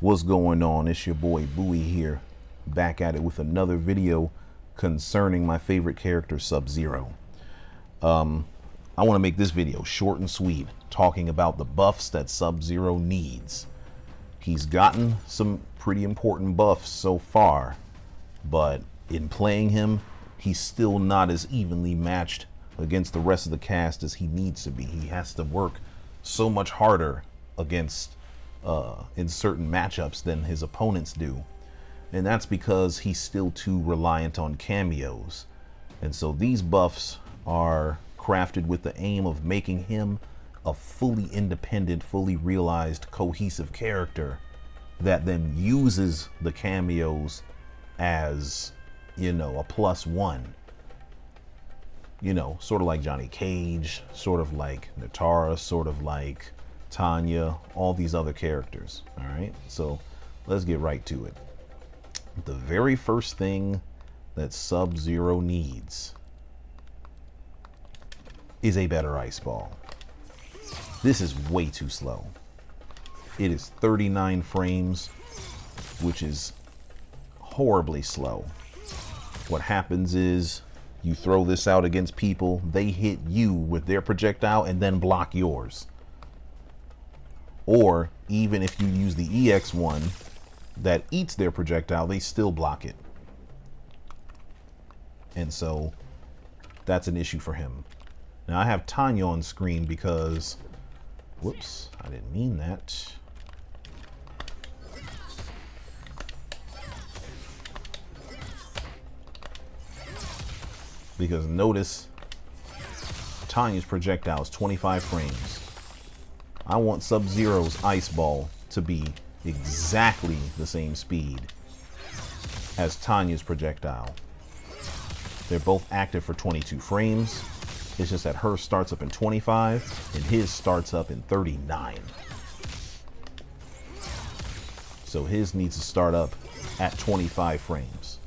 What's going on? It's your boy Bowie here, back at it with another video concerning my favorite character, Sub-Zero. I want to make this video short and sweet, talking about the buffs that Sub-Zero needs. He's gotten some pretty important buffs so far, but in playing him, he's still not as evenly matched against the rest of the cast as he needs to be. He has to work so much harder against in certain matchups than his opponents do, and that's because he's still too reliant on cameos. And so these buffs are crafted with the aim of making him a fully independent, fully realized, cohesive character that then uses the cameos as, you know, a +1. You know, sort of like Johnny Cage, sort of like Natara, sort of like Tanya, all these other characters. All right, so let's get right to it. The very first thing that Sub-Zero needs is a better ice ball. This is way too slow. It is 39 frames, which is horribly slow. What happens is you throw this out against people, they hit you with their projectile and then block yours. Or even if you use the EX one that eats their projectile, they still block it. And so that's an issue for him. Now I have Tanya on screen because, whoops, I didn't mean that. Because notice Tanya's projectile is 25 frames. I want Sub-Zero's ice ball to be exactly the same speed as Tanya's projectile. They're both active for 22 frames. It's just that hers starts up in 25 and his starts up in 39. So his needs to start up at 25 frames,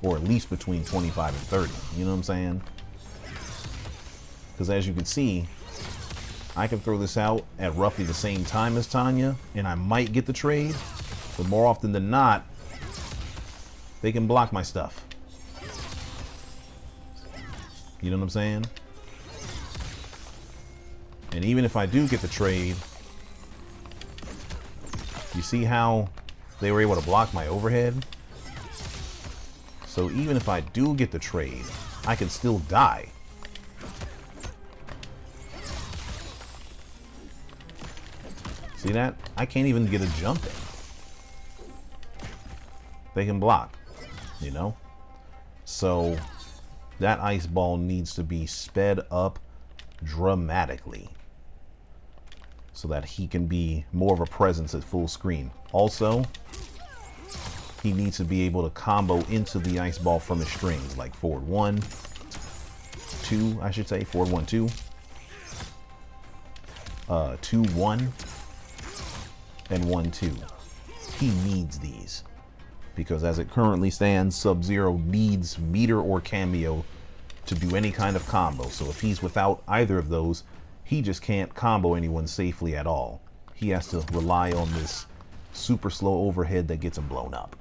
or at least between 25 and 30. You know what I'm saying? Because as you can see, I can throw this out at roughly the same time as Tanya, and I might get the trade, but more often than not, they can block my stuff. You know what I'm saying? And even if I do get the trade, you see how they were able to block my overhead? So even if I do get the trade, I can still die. See that? I can't even get a jump in. They can block, you know? So that ice ball needs to be sped up dramatically so that he can be more of a presence at full screen. Also, he needs to be able to combo into the ice ball from his strings, like forward 1, 2, I should say, forward 1, 2, 2, 1, and 1, 2. He needs these because as it currently stands, Sub-Zero needs meter or cameo to do any kind of combo. So if he's without either of those, he just can't combo anyone safely at all. He has to rely on this super slow overhead that gets him blown up.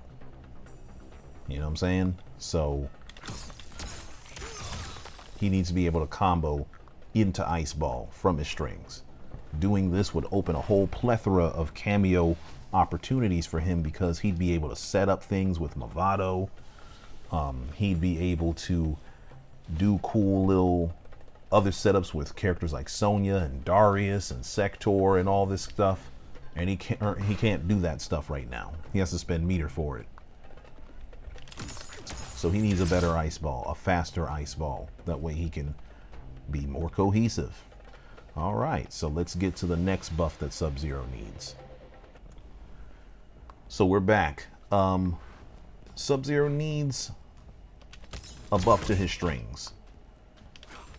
You know what I'm saying? So he needs to be able to combo into ice ball from his strings. Doing this would open a whole plethora of cameo opportunities for him because he'd be able to set up things with Movado. He'd be able to do cool little other setups with characters like Sonya and Darius and Sector and all this stuff. And he can't do that stuff right now. He has to spend meter for it. So he needs a better ice ball, a faster ice ball. That way he can be more cohesive. All right, so let's get to the next buff that Sub-Zero needs. So we're back. Sub-Zero needs a buff to his strings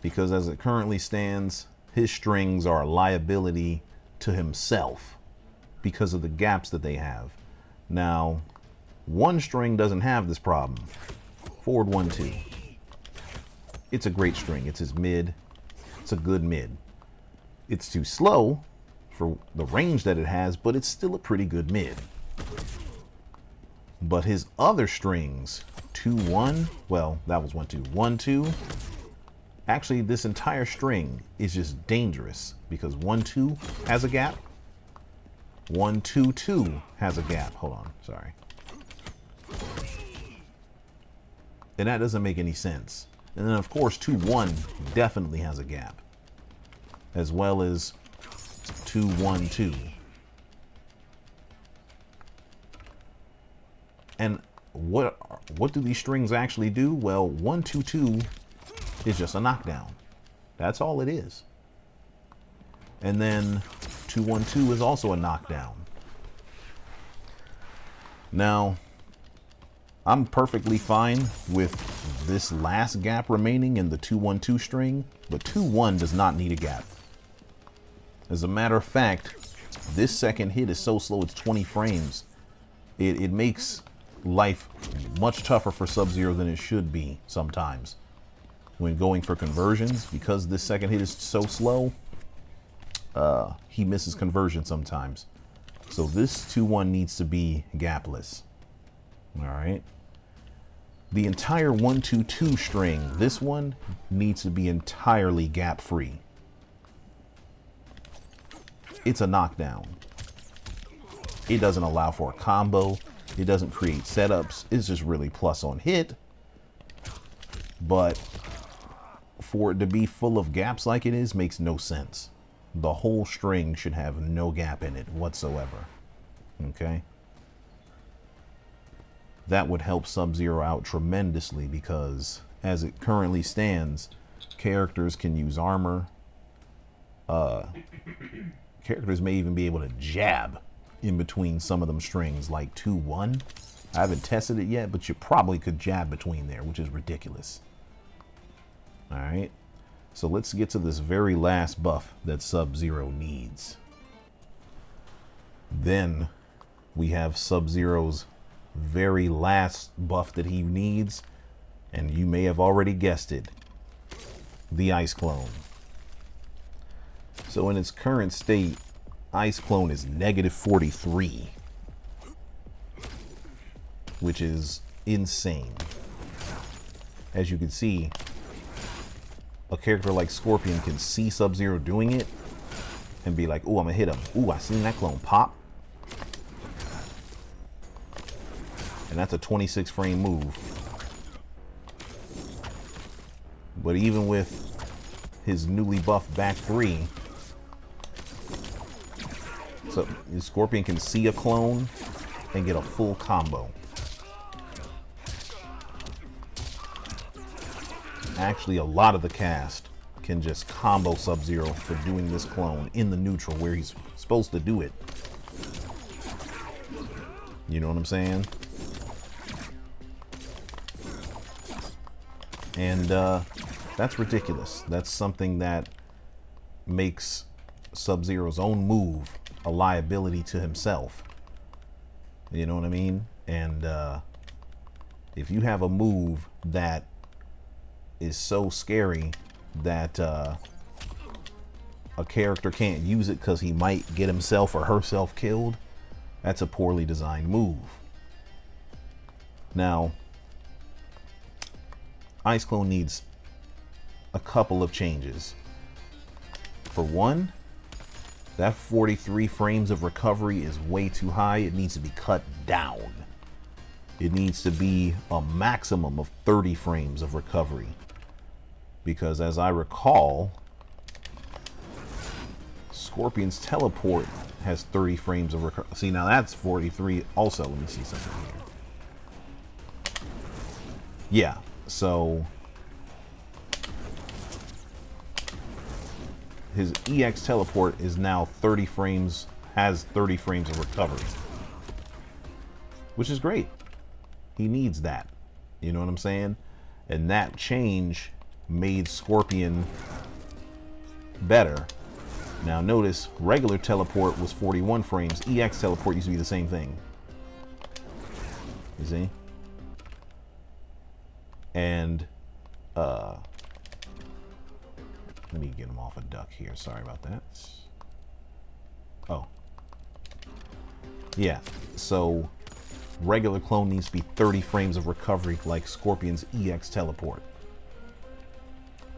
because as it currently stands, his strings are a liability to himself because of the gaps that they have. Now, one string doesn't have this problem. Forward 1, 2. It's a great string. It's his mid. It's a good mid. It's too slow for the range that it has, but it's still a pretty good mid. But his other strings, 2, 1, well, that was 1, 2, 1, 2. Actually, this entire string is just dangerous because 1, 2 has a gap. 1, 2, 2 has a gap. Hold on, sorry. And that doesn't make any sense. And then of course 2, 1 definitely has a gap, as well as 2, 1, 2. And what do these strings actually do? Well, 1, 2, 2 is just a knockdown. That's all it is. And then 2, 1, 2 is also a knockdown. Now, I'm perfectly fine with this last gap remaining in the 2, 1, 2 string, but 2, 1 does not need a gap. As a matter of fact, this second hit is so slow, it's 20 frames. It makes life much tougher for Sub-Zero than it should be sometimes when going for conversions, because this second hit is so slow. He misses conversion sometimes. So this 2, 1 needs to be gapless. All right. The entire 1, 2, 2 string, this one needs to be entirely gap free. It's a knockdown. It doesn't allow for a combo. It doesn't create setups. It's just really plus on hit. But for it to be full of gaps like it is makes no sense. The whole string should have no gap in it whatsoever. Okay? That would help Sub-Zero out tremendously because as it currently stands, characters can use armor. Characters may even be able to jab in between some of them strings, like 2, 1. I haven't tested it yet, but you probably could jab between there, which is ridiculous. All right, so let's get to this very last buff that Sub-Zero needs. Then we have Sub-Zero's very last buff that he needs, and you may have already guessed it, the Ice Clone. So in its current state, Ice Clone is -43, which is insane. As you can see, a character like Scorpion can see Sub-Zero doing it and be like, oh, I'm gonna hit him. Ooh, I seen that clone pop. And that's a 26 frame move. But even with his newly buffed back 3, so Scorpion can see a clone and get a full combo. Actually, a lot of the cast can just combo Sub-Zero for doing this clone in the neutral where he's supposed to do it. You know what I'm saying? And that's ridiculous. That's something that makes Sub-Zero's own move a liability to himself. You know what I mean? And if you have a move that is so scary that a character can't use it because he might get himself or herself killed, that's a poorly designed move. Now, Ice Clone needs a couple of changes. For one, that 43 frames of recovery is way too high. It needs to be cut down. It needs to be a maximum of 30 frames of recovery. Because as I recall, Scorpion's teleport has 30 frames of recovery. See, now that's 43 also. Let me see something here. Yeah, so his EX teleport is now 30 frames, has 30 frames of recovery, which is great. He needs that. You know what I'm saying? And that change made Scorpion better. Now notice regular teleport was 41 frames. EX teleport used to be the same thing. You see? And let me get him off a duck here. Sorry about that. Oh. Yeah. So Regular clone needs to be 30 frames of recovery like Scorpion's EX teleport.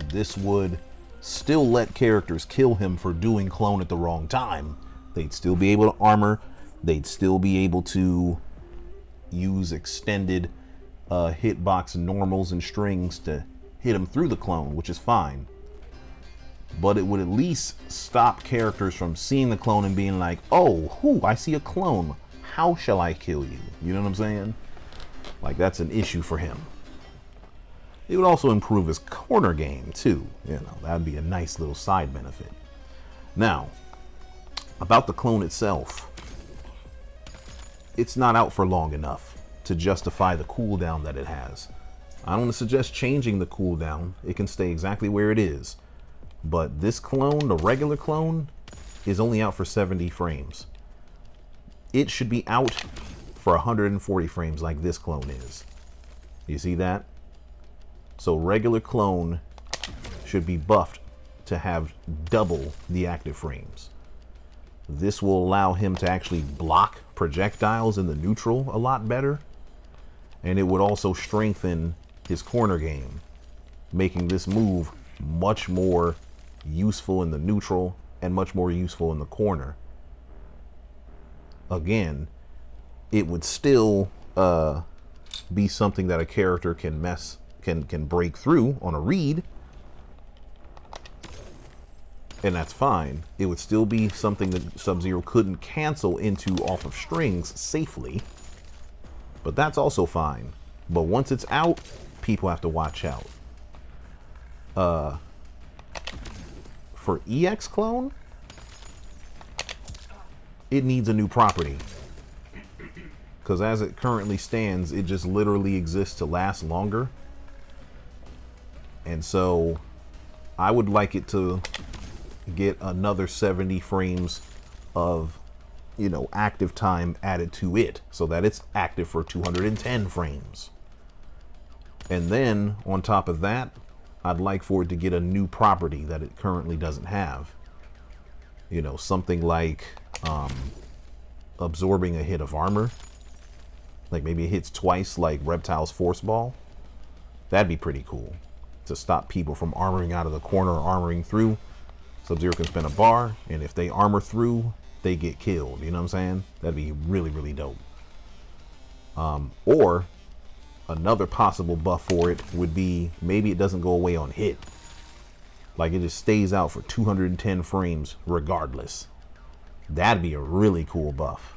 This would still let characters kill him for doing clone at the wrong time. They'd still be able to armor. They'd still be able to use extended hitbox normals and strings to hit him through the clone, which is fine. But it would at least stop characters from seeing the clone and being like, oh, I see a clone. How shall I kill you? You know what I'm saying? Like, that's an issue for him. It would also improve his corner game too. You know, that'd be a nice little side benefit. Now, about the clone itself, it's not out for long enough to justify the cooldown that it has. I don't suggest changing the cooldown. It can stay exactly where it is. But this clone, the regular clone, is only out for 70 frames. It should be out for 140 frames like this clone is. You see that? So regular clone should be buffed to have double the active frames. This will allow him to actually block projectiles in the neutral a lot better. And it would also strengthen his corner game, making this move much more useful in the neutral and much more useful in the corner. Again, it would still be something that a character can break through on a read, and that's fine. It would still be something that Sub-Zero couldn't cancel into off of strings safely, but that's also fine. But once it's out, people have to watch out. For EX clone, it needs a new property, because as it currently stands, it just literally exists to last longer. And so I would like it to get another 70 frames of, you know, active time added to it so that it's active for 210 frames. And then on top of that, I'd like for it to get a new property that it currently doesn't have. You know, something like absorbing a hit of armor. Like maybe it hits twice like Reptile's Force Ball. That'd be pretty cool. To stop people from armoring out of the corner or armoring through. Sub-Zero can spin a bar, and if they armor through, they get killed. You know what I'm saying? That'd be really, really dope. Or another possible buff for it would be maybe it doesn't go away on hit. Like it just stays out for 210 frames regardless. That'd be a really cool buff.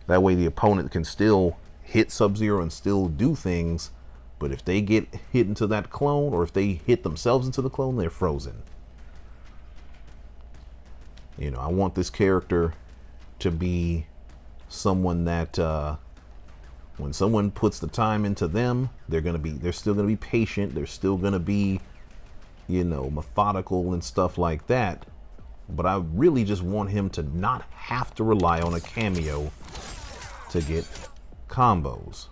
That way the opponent can still hit Sub-Zero and still do things, but if they get hit into that clone, or if they hit themselves into the clone, they're frozen. You know, I want this character to be someone that when someone puts the time into them, they're still gonna be patient, they're still gonna be, you know, methodical and stuff like that. But I really just want him to not have to rely on a cameo to get combos.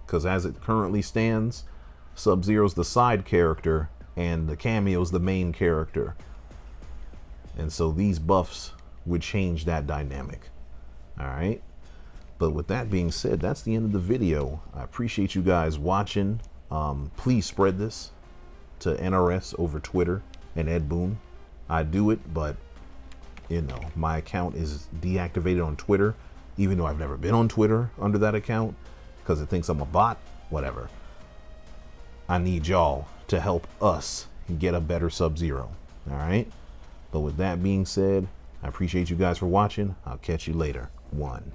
Because as it currently stands, Sub-Zero's the side character and the cameo's the main character. And so these buffs would change that dynamic. Alright? But with that being said, that's the end of the video. I appreciate you guys watching. Please spread this to NRS over Twitter and Ed Boon. I do it, but you know, my account is deactivated on Twitter, even though I've never been on Twitter under that account because it thinks I'm a bot. Whatever. I need y'all to help us get a better Sub-Zero. All right. But with that being said, I appreciate you guys for watching. I'll catch you later. 1.